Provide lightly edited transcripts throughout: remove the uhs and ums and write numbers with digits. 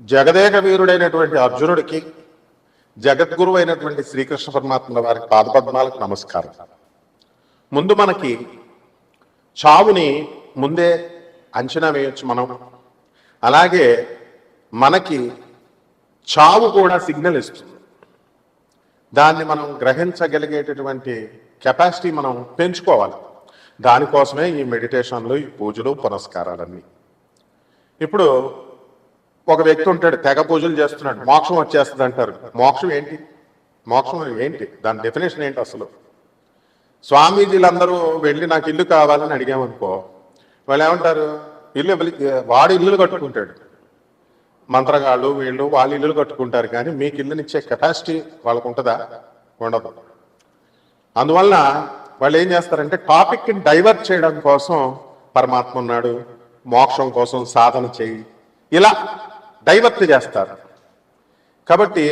జగదేక వీరుడైనటువంటి అర్జునుడికి జగద్గురువు అయినటువంటి శ్రీకృష్ణ పరమాత్మ వారికి పాదపద్మాలకు నమస్కారం. ముందు మనకి చావుని ముందే అంచనా వేయొచ్చు మనం. అలాగే మనకి చావు కూడా సిగ్నల్ ఇస్తుంది. దాన్ని మనం గ్రహించగలిగేటటువంటి కెపాసిటీ మనం పెంచుకోవాలి. దానికోసమే ఈ మెడిటేషన్లు, ఈ పూజలు, పునస్కారాలన్నీ. ఇప్పుడు ఒక వ్యక్తి ఉంటాడు, తెగ పూజలు చేస్తున్నాడు, మోక్షం వచ్చేస్తుంది అంటారు. మోక్షం ఏంటి? మోక్షం ఏంటి? దాని డెఫినేషన్ ఏంటి అసలు? స్వామీజీలందరూ వెళ్ళి నాకు ఇల్లు కావాలని అడిగామనుకో, వాళ్ళు ఏమంటారు? వాడు ఇల్లులు కట్టుకుంటాడు. మంత్రగాళ్ళు వీళ్ళు వాళ్ళు ఇల్లులు కట్టుకుంటారు, కానీ మీకు ఇల్లునిచ్చే కెపాసిటీ వాళ్ళకు ఉంటుందా? ఉండదు. అందువల్ల వాళ్ళు ఏం చేస్తారంటే టాపిక్ని డైవర్ట్ చేయడం కోసం పరమాత్మ ఉన్నాడు, మోక్షం కోసం సాధన చేయి, ఇలా డైవర్ట్ చేస్తారు. కాబట్టి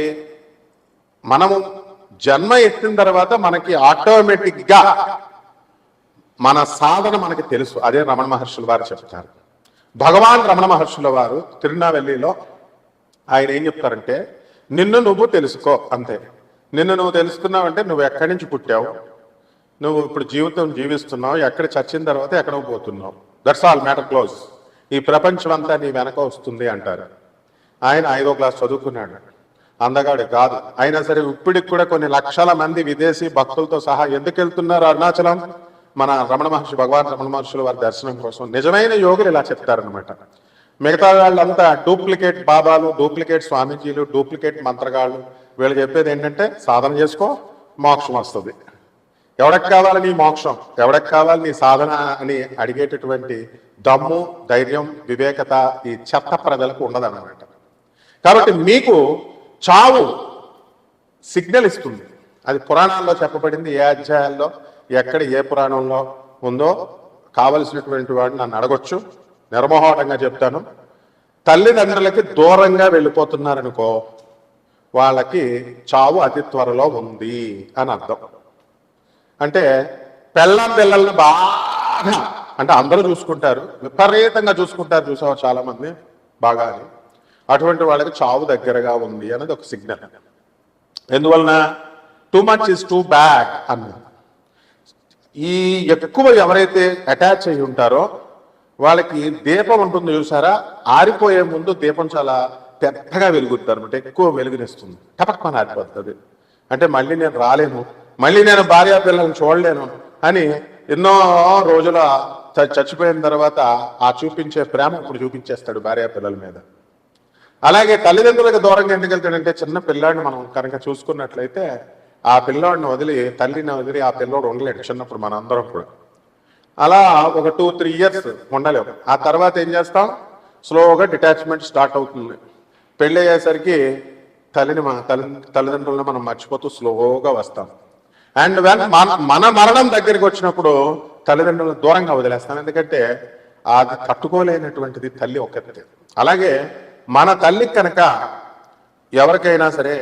మనము జన్మ ఎత్తిన తర్వాత మనకి ఆటోమేటిక్గా మన సాధన మనకి తెలుసు. అదే రమణ మహర్షుల వారు చెప్తారు. భగవాన్ రమణ మహర్షుల వారు తిరునావెల్లిలో ఆయన ఏం చెప్తారంటే, నిన్ను నువ్వు తెలుసుకో అంతే. నిన్ను నువ్వు తెలుసుకున్నావంటే నువ్వు ఎక్కడి నుంచి పుట్టావు, నువ్వు ఇప్పుడు జీవితం జీవిస్తున్నావు, ఎక్కడ చచ్చిన తర్వాత ఎక్కడో పోతున్నావు, దట్స్ ఆల్, మ్యాటర్ క్లోజ్. ఈ ప్రపంచం అంతా నీ వెనక వస్తుంది అంటారు. ఆయన 5వ క్లాస్ చదువుకున్నాడు, అందగాడు కాదు. అయినా సరే ఇప్పటికి కూడా కొన్ని లక్షల మంది విదేశీ భక్తులతో సహా ఎందుకు వెళ్తున్నారు అరుణాచలం? మన రమణ మహర్షి, భగవాన్ రమణ మహర్షుల వారి దర్శనం కోసం. నిజమైన యోగులు ఇలా చెప్తారనమాట. మిగతా వాళ్ళంతా డూప్లికేట్ బాబాలు, డూప్లికేట్ స్వామీజీలు, డూప్లికేట్ మంత్రగాళ్ళు. వీళ్ళు చెప్పేది ఏంటంటే సాధన చేసుకో, మోక్షం వస్తుంది. ఎవరికి కావాలి నీ మోక్షం, ఎవరికి కావాలి నీ సాధన అని అడిగేటటువంటి దమ్ము, ధైర్యం, వివేకత ఈ చెత్త ప్రజలకు ఉండదన్నమాట. కాబట్టి మీకు చావు సిగ్నల్ ఇస్తుంది. అది పురాణాల్లో చెప్పబడింది. ఏ అధ్యాయాల్లో, ఎక్కడ, ఏ పురాణంలో ఉందో కావలసినటువంటి వాడిని నన్ను అడగొచ్చు, నిర్మోహటంగా చెప్తాను. తల్లిదండ్రులకి దూరంగా వెళ్ళిపోతున్నారనుకో, వాళ్ళకి చావు అతి త్వరలో ఉంది అని అర్థం. అంటే పిల్లల్ని బాగా, అంటే అందరూ చూసుకుంటారు, విపరీతంగా చూసుకుంటారు, చూసావు చాలా మంది బాగా. అటువంటి వాళ్ళకి చావు దగ్గరగా ఉంది అనేది ఒక సిగ్నల్. ఎందువలన? Too much is too bad అన్న. ఈ ఎక్కువ ఎవరైతే అటాచ్ అయి ఉంటారో వాళ్ళకి దీపం ఉంటుంది చూసారా, ఆరిపోయే ముందు దీపం చాలా పెద్దగా వెలుగుతారు అనమాట, ఎక్కువ వెలుగునిస్తుంది, టపక్మని ఆరిపోతుంది. అంటే మళ్ళీ నేను రాలేను, మళ్ళీ నేను భార్యా పిల్లల్ని చూడలేను అని ఎన్నో రోజుల చచ్చిపోయిన తర్వాత ఆ చూపించే ప్రేమ ఇప్పుడు చూపించేస్తాడు భార్యా పిల్లల మీద. అలాగే తల్లిదండ్రులకు దూరంగా ఎందుకు వెళ్తాడంటే, చిన్న పిల్లాడిని మనం కనుక చూసుకున్నట్లయితే ఆ పిల్లోడిని వదిలి, తల్లిని వదిలి ఆ పిల్లోడు ఉండలేడు చిన్నప్పుడు. మన అందరం కూడా అలా ఒక 2-3 ఇయర్స్ ఉండలేము. ఆ తర్వాత ఏం చేస్తాం? స్లోగా డిటాచ్మెంట్ స్టార్ట్ అవుతుంది. పెళ్ళి అయ్యేసరికి తల్లిదండ్రులను మనం మర్చిపోతూ స్లోగా వస్తాం. అండ్ మన మరణం దగ్గరికి వచ్చినప్పుడు తల్లిదండ్రులను దూరంగా వదిలేస్తాం. ఎందుకంటే అది తట్టుకోలేనటువంటిది తల్లి ఒక్కతే. అలాగే మన తల్లి కనుక ఎవరికైనా సరే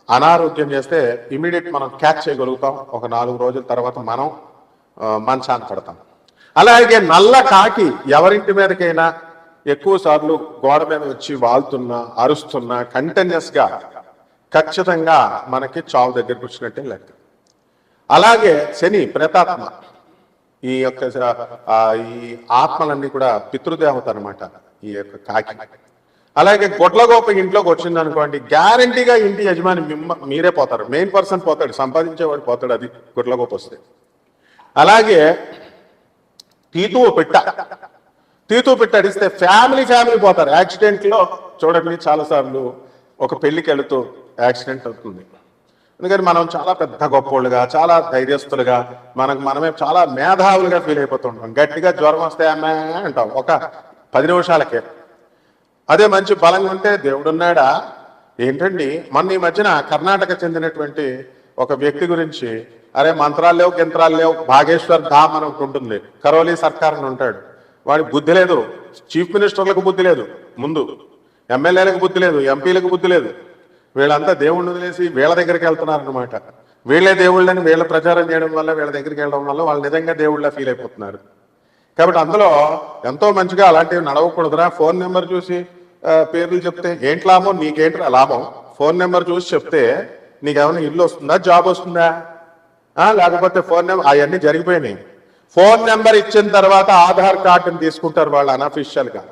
అనారోగ్యం చేస్తే ఇమీడియట్ మనం క్యాచ్ చేయగలుగుతాం. ఒక 4 రోజుల తర్వాత మనం మంచాన్ని పడతాం. అలాగే నల్ల కాకి ఎవరింటి మీదకైనా ఎక్కువ సార్లు గోడ మీద వచ్చి వాళ్తున్నా, అరుస్తున్నా, కంటిన్యూస్గా ఖచ్చితంగా మనకి చావు దగ్గరికి వచ్చినట్టే లెక్క. అలాగే శని, ప్రేతాత్మ, ఈ యొక్క ఈ ఆత్మలన్నీ కూడా పితృదేవత అనమాట ఈ యొక్క కాకి. అలాగే గొడ్లగోప ఇంట్లోకి వచ్చింది అనుకోండి, గ్యారంటీగా ఇంటి యజమాని మీరే పోతారు, మెయిన్ పర్సన్ పోతాడు, సంపాదించేవాడు పోతాడు. అది గొడ్లగోప వస్తే. అలాగే తీతువు పెట్ట అడిస్తే ఫ్యామిలీ పోతారు. యాక్సిడెంట్లో చూడండి, చాలాసార్లు ఒక పెళ్లికి వెళుతూ యాక్సిడెంట్ అవుతుంది. ఎందుకని మనం చాలా పెద్ద గొప్పోళ్ళుగా, చాలా ధైర్యస్తులుగా, మనమే చాలా మేధావులుగా ఫీల్ అయిపోతుంటాం. గట్టిగా జ్వరం వస్తే అమ్మే అంటాం ఒక 10 నిమిషాలకే. అదే మంచి బలంగా ఉంటే దేవుడున్నాడా ఏంటండి. మొన్న ఈ మధ్యన కర్ణాటక చెందినటువంటి ఒక వ్యక్తి గురించి, అరే మంత్రాలు లేవు, యంత్రాలు లేవు, భాగేశ్వర్ ధామ్ అని ఒకటి ఉంటుంది, కరోలీ సర్కార్ అని ఉంటాడు. వాడికి బుద్ధి లేదు, చీఫ్ మినిస్టర్లకు బుద్ధి లేదు, ముందు ఎమ్మెల్యేలకు బుద్ధి లేదు, ఎంపీలకు బుద్ధి లేదు. వీళ్ళంతా దేవుణ్ణి వదిలేసి వీళ్ళ దగ్గరికి వెళ్తున్నారనమాట. వీళ్ళే దేవుళ్ళని వీళ్ళ ప్రచారం చేయడం వల్ల, వీళ్ళ దగ్గరికి వెళ్ళడం వల్ల వాళ్ళు నిజంగా దేవుళ్ళ ఫీల్ అయిపోతున్నారు. కాబట్టి అందులో ఎంతో మంచిగా అలాంటివి నడవకూడదురా. ఫోన్ నెంబర్ చూసి పేర్లు చెప్తే ఏంటి లాభం, నీకేంటి లాభం? ఫోన్ నెంబర్ చూసి చెప్తే నీకేమైనా ఇల్లు వస్తుందా, జాబ్ వస్తుందా? లేకపోతే ఫోన్ నెంబర్ అవన్నీ జరిగిపోయినాయి. ఫోన్ నెంబర్ ఇచ్చిన తర్వాత ఆధార్ కార్డుని తీసుకుంటారు వాళ్ళు అనఫిషియల్గా.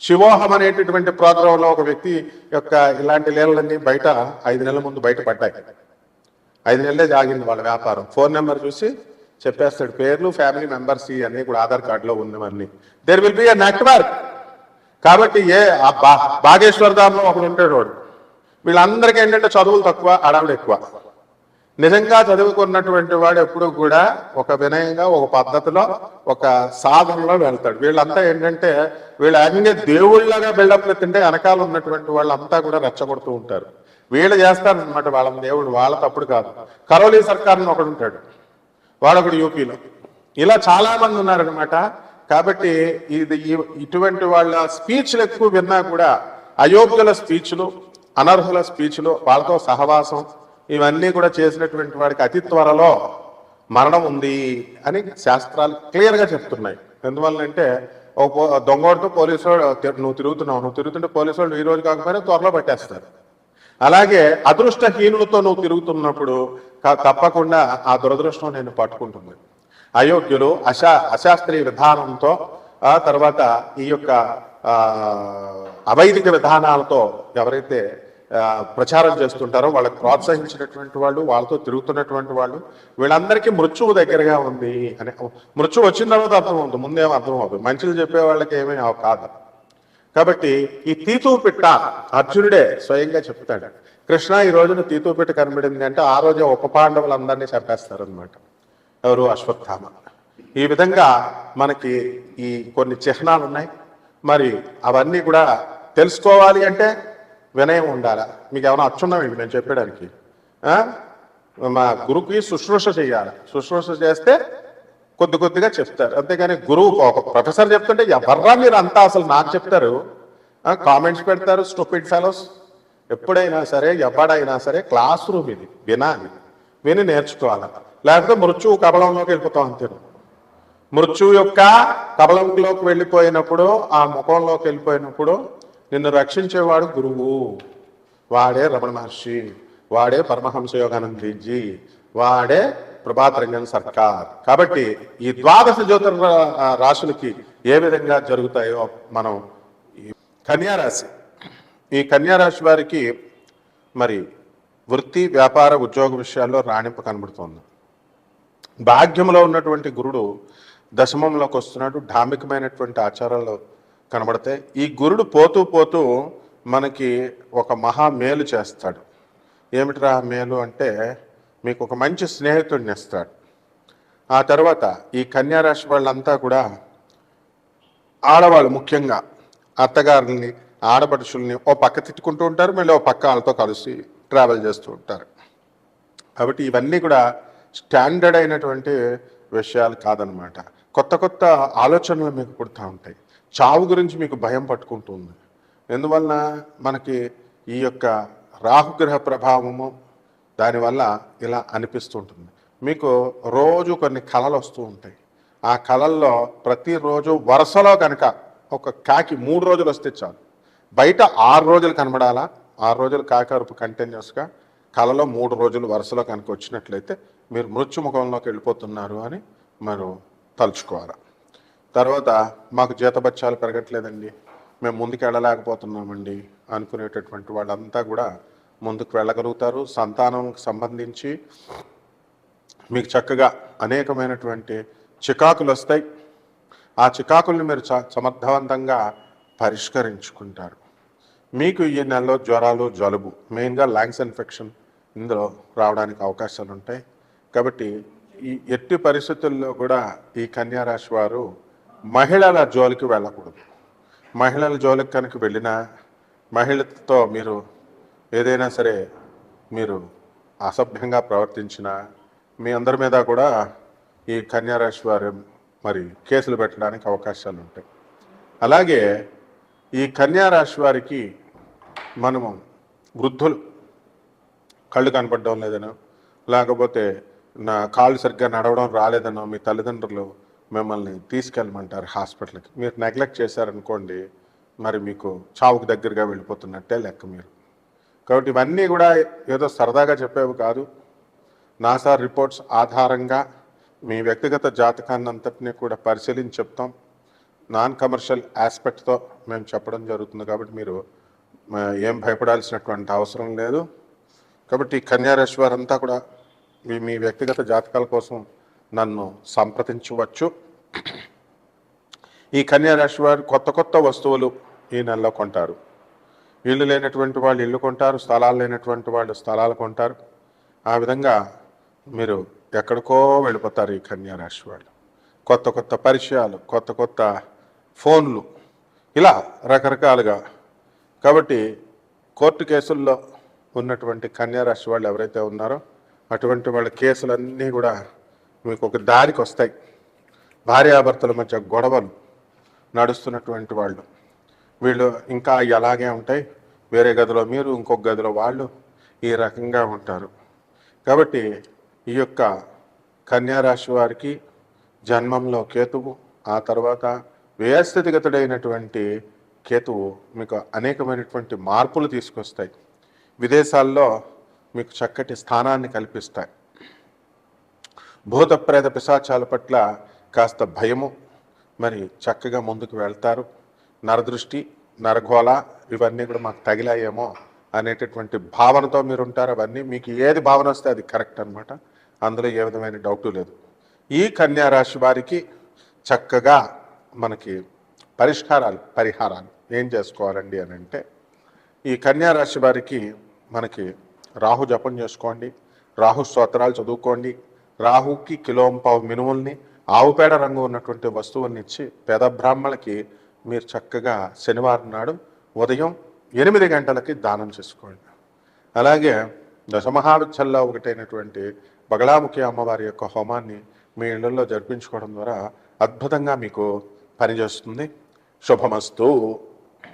శివోహం అనేటటువంటి ప్రోగ్రాంలో ఒక వ్యక్తి యొక్క ఇలాంటి లీలలన్నీ బయట 5 నెలల ముందు బయటపడ్డాయి. 5 నెలలే జాగింది వాళ్ళ వ్యాపారం. ఫోన్ నెంబర్ చూసి చెప్పేస్తాడు, పేర్లు, ఫ్యామిలీ మెంబర్స్ అన్నీ కూడా ఆధార్ కార్డులో ఉన్నవన్నీ. There will be a network. కాబట్టి బాగేశ్వర్ ధాంలో ఒకడు ఉంటాడు వాడు. వీళ్ళందరికీ ఏంటంటే చదువులు తక్కువ, అడవులు ఎక్కువ. నిజంగా చదువుకున్నటువంటి వాడు ఎప్పుడు కూడా ఒక వినయంగా, ఒక పద్ధతిలో, ఒక సాధనలో వెళ్తాడు. వీళ్ళంతా ఏంటంటే వీళ్ళ అన్ని దేవుళ్ళగా బిల్డప్లు తింటే వెనకాల ఉన్నటువంటి వాళ్ళంతా కూడా రెచ్చగొడుతూ ఉంటారు. వీళ్ళు చేస్తారనమాట వాళ్ళ దేవుడు. వాళ్ళ తప్పుడు కాదు. కరోలీ సర్కార్ అని ఒకడు ఉంటాడు, వాడొకడు యూపీలో. ఇలా చాలా మంది ఉన్నారనమాట. కాబట్టి ఇటువంటి వాళ్ళ స్పీచ్లు ఎక్కువ విన్నా కూడా అయోగ్యుల స్పీచ్లు, అనర్హుల స్పీచ్లు, వాళ్ళతో సహవాసం, ఇవన్నీ కూడా చేసినటువంటి వాడికి అతి త్వరలో మరణం ఉంది అని శాస్త్రాలు క్లియర్గా చెప్తున్నాయి. ఎందువల్లంటే దొంగోడితో పోలీసు వాడు నువ్వు తిరుగుతుంటే పోలీసు వాళ్ళు ఈ రోజు కాకపోయినా త్వరలో పట్టేస్తారు. అలాగే అదృష్టహీనులతో నువ్వు తిరుగుతున్నప్పుడు తప్పకుండా ఆ దురదృష్టం నేను పట్టుకుంటుంది. అయోగ్యులు, అశాస్త్రీయ విధానంతో, తర్వాత ఈ యొక్క అవైదిక విధానాలతో ఎవరైతే ప్రచారం చేస్తుంటారో వాళ్ళకి ప్రోత్సహించినటువంటి వాళ్ళు, వాళ్ళతో తిరుగుతున్నటువంటి వాళ్ళు, వీళ్ళందరికీ మృత్యువు దగ్గరగా ఉంది అని. మృత్యువు వచ్చిన తర్వాత అర్థమవుతుంది, ముందేమో అర్థమవుతుంది. మంచిలు చెప్పే వాళ్ళకి ఏమీ కాదు. కాబట్టి ఈ తీతూ పిట్ట అర్జునుడే స్వయంగా చెప్తాడు, కృష్ణ ఈ రోజున తీతూ పిట్ట కనబడింది అంటే ఆ రోజే ఉప పాండవులందరినీ చంపేస్తారనమాట. ఎవరు? అశ్వత్థామ. ఈ విధంగా మనకి ఈ కొన్ని చిహ్నాలు ఉన్నాయి. మరి అవన్నీ కూడా తెలుసుకోవాలి అంటే వినయం ఉండాలా. మీకు ఏమైనా అచ్చున్నాం నేను చెప్పడానికి? మా గురువుకి శుశ్రూష చేయాలి. శుశ్రూష చేస్తే కొద్దిగా చెప్తారు. అంతేగాని గురువు ఒక ప్రొఫెసర్ చెప్తుంటే ఎవర్రా మీరు అంతా అసలు నాకు చెప్తారు, కామెంట్స్ పెడతారు, స్టూపిడ్ ఫెలోస్. ఎప్పుడైనా సరే, ఎవడైనా సరే క్లాస్ రూమ్ ఇది, వినాలి, విని నేర్చుకోవాలి. లేకపోతే మృత్యువు కబలంలోకి వెళ్ళిపోతాం అంతే. మృత్యువు యొక్క కబలంలోకి వెళ్ళిపోయినప్పుడు, ఆ ముఖంలోకి వెళ్ళిపోయినప్పుడు నిన్ను రక్షించేవాడు గురువు. వాడే రమణ మహర్షి, వాడే పరమహంస యోగానందజీ, వాడే ప్రభాత్ రంజన్ సర్కార్. కాబట్టి ఈ ద్వాదశ జ్యోతిర్ రాశులకి ఏ విధంగా జరుగుతాయో మనం కన్యారాశి, ఈ కన్యారాశి వారికి మరి వృత్తి, వ్యాపార, ఉద్యోగ విషయాల్లో రాణింపు కనబడుతోంది. భాగ్యంలో ఉన్నటువంటి గురుడు దశమంలోకి వస్తున్నాడు. ధార్మికమైనటువంటి ఆచారాలు కనబడతాయి. ఈ గురుడు పోతూ పోతూ మనకి ఒక మహా మేలు చేస్తాడు. ఏమిట్రా మేలు అంటే, మీకు ఒక మంచి స్నేహితుడిని ఇస్తాడు. ఆ తర్వాత ఈ కన్యారాశి వాళ్ళంతా కూడా ఆడవాళ్ళు, ముఖ్యంగా అత్తగారిని, ఆడపడుచుల్ని ఓ పక్క తిట్టుకుంటూ ఉంటారు, మళ్ళీ ఓ పక్క వాళ్ళతో కలిసి ట్రావెల్ చేస్తూ ఉంటారు. కాబట్టి ఇవన్నీ కూడా స్టాండర్డ్ అయినటువంటి విషయాలు కాదనమాట. కొత్త ఆలోచనలు మీకు పుడుతూ ఉంటాయి. చావు గురించి మీకు భయం పట్టుకుంటుంది. ఎందువలన మనకి ఈ యొక్క రాహుగ్రహ ప్రభావము, దానివల్ల ఇలా అనిపిస్తుంటుంది. మీకు రోజు కొన్ని కళలు వస్తూ ఉంటాయి. ఆ కళల్లో ప్రతిరోజు వరుసలో కనుక ఒక కాకి 3 రోజులు వస్తే చాలు, బయట 6 రోజులు కనబడాలా. 6 రోజులు కాకరుపు కంటిన్యూస్గా, కళలో 3 రోజులు వరుసలో కనుక వచ్చినట్లయితే మీరు మృత్యుముఖంలోకి వెళ్ళిపోతున్నారు అని మనం తలుచుకోవాలి. తర్వాత మాకు జీతబత్యాలు పెరగట్లేదండి, మేము ముందుకు వెళ్ళలేకపోతున్నామండి అనుకునేటటువంటి వాళ్ళంతా కూడా ముందుకు వెళ్ళగలుగుతారు. సంతానంకి సంబంధించి మీకు చక్కగా అనేకమైనటువంటి చికాకులు వస్తాయి. ఆ చికాకుల్ని మీరు సమర్థవంతంగా పరిష్కరించుకుంటారు. మీకు ఈ నెలలో జ్వరాలు, జలుబు, మెయిన్గా లంగ్స్ ఇన్ఫెక్షన్ ఇందులో రావడానికి అవకాశాలు ఉంటాయి. కాబట్టి ఈ ఎట్టి పరిస్థితుల్లో కూడా ఈ కన్యారాశి వారు మహిళల జోలికి వెళ్ళకూడదు. మహిళల జోలికి కనుక వెళ్ళినా, మహిళతో మీరు ఏదైనా సరే మీరు అసభ్యంగా ప్రవర్తించినా మీ అందరి మీద కూడా ఈ కన్యారాశి వారు మరి కేసులు పెట్టడానికి అవకాశాలు ఉంటాయి. అలాగే ఈ కన్యారాశి వారికి మనము వృద్ధులు కళ్ళు కనపడడం లేదనో, లేకపోతే నా కాళ్ళు సరిగ్గా నడవడం రాలేదనో మీ తల్లిదండ్రులు మిమ్మల్ని తీసుకెళ్ళమంటారు హాస్పిటల్కి. మీరు నెగ్లెక్ట్ చేశారనుకోండి, మరి మీకు చావుకు దగ్గరగా వెళ్ళిపోతున్నట్టే లెక్క మీరు. కాబట్టి ఇవన్నీ కూడా ఏదో సరదాగా చెప్పేవి కాదు. నాసా రిపోర్ట్స్ ఆధారంగా మీ వ్యక్తిగత జాతకాన్ని అంతటినీ కూడా పరిశీలించి చెప్తాం. నాన్ కమర్షియల్ ఆస్పెక్ట్తో మేము చెప్పడం జరుగుతుంది. కాబట్టి మీరు ఏం భయపడాల్సినటువంటి అవసరం లేదు. కాబట్టి కన్యారాశి వారంతా కూడా మీ వ్యక్తిగత జాతకాల కోసం నన్ను సంప్రదించవచ్చు. ఈ కన్యారాశి వారు కొత్త కొత్త వస్తువులు ఈ నెలలో కొంటారు. ఇల్లు లేనటువంటి వాళ్ళు ఇల్లు కొంటారు, స్థలాలు లేనటువంటి వాళ్ళు స్థలాలు కొంటారు. ఆ విధంగా మీరు ఎక్కడికో వెళ్ళిపోతారు ఈ కన్యారాశి వాళ్ళు. కొత్త కొత్త పరిచయాలు, కొత్త కొత్త ఫోన్లు, ఇలా రకరకాలుగా. కాబట్టి కోర్టు కేసుల్లో ఉన్నటువంటి కన్యారాశి వాళ్ళు ఎవరైతే ఉన్నారో అటువంటి వాళ్ళ కేసులన్నీ కూడా మీకు ఒక దారికి వస్తాయి. భార్యాభర్తల మధ్య గొడవలు నడుస్తున్నటువంటి వాళ్ళు, వీళ్ళు ఇంకా అలాగే ఉంటాయి. వేరే గదిలో మీరు, ఇంకొక గదిలో వాళ్ళు, ఈ రకంగా ఉంటారు. కాబట్టి ఈ యొక్క కన్యారాశి వారికి జన్మంలో కేతువు, ఆ తర్వాత వ్యయస్థితిగతుడైనటువంటి కేతువు మీకు అనేకమైనటువంటి మార్పులు తీసుకొస్తాయి. విదేశాల్లో మీకు చక్కటి స్థానాన్ని కల్పిస్తాయి. భూత ప్రేత పిశాచాల పట్ల కాస్త భయము, మరి చక్కగా ముందుకు వెళ్తారు. నరదృష్టి, నరఘోళ ఇవన్నీ కూడా మాకు తగిలాయేమో అనేటటువంటి భావనతో మీరు ఉంటారు. అవన్నీ మీకు ఏది భావన వస్తే అది కరెక్ట్ అనమాట. అందులో ఏ విధమైన డౌటు లేదు. ఈ కన్యారాశి వారికి చక్కగా మనకి పరిహారాలు ఏం చేసుకోవాలండి అని అంటే, ఈ కన్యారాశి వారికి మనకి రాహు జపం చేసుకోండి, రాహు స్తోత్రాలు చదువుకోండి. రాహుకి కిలోంపావు మినుముల్ని, ఆవుపేడ రంగు ఉన్నటువంటి వస్తువుల్ని ఇచ్చి పేద బ్రాహ్మణులకి మీరు చక్కగా శనివారం నాడు ఉదయం 8 గంటలకి దానం చేసుకోండి. అలాగే దశమహావిద్యల్లో ఒకటైనటువంటి బగళాముఖి అమ్మవారి యొక్క హోమాన్ని మీ ఇళ్లలో జరిపించుకోవడం ద్వారా అద్భుతంగా మీకు పనిచేస్తుంది. శుభమస్తు.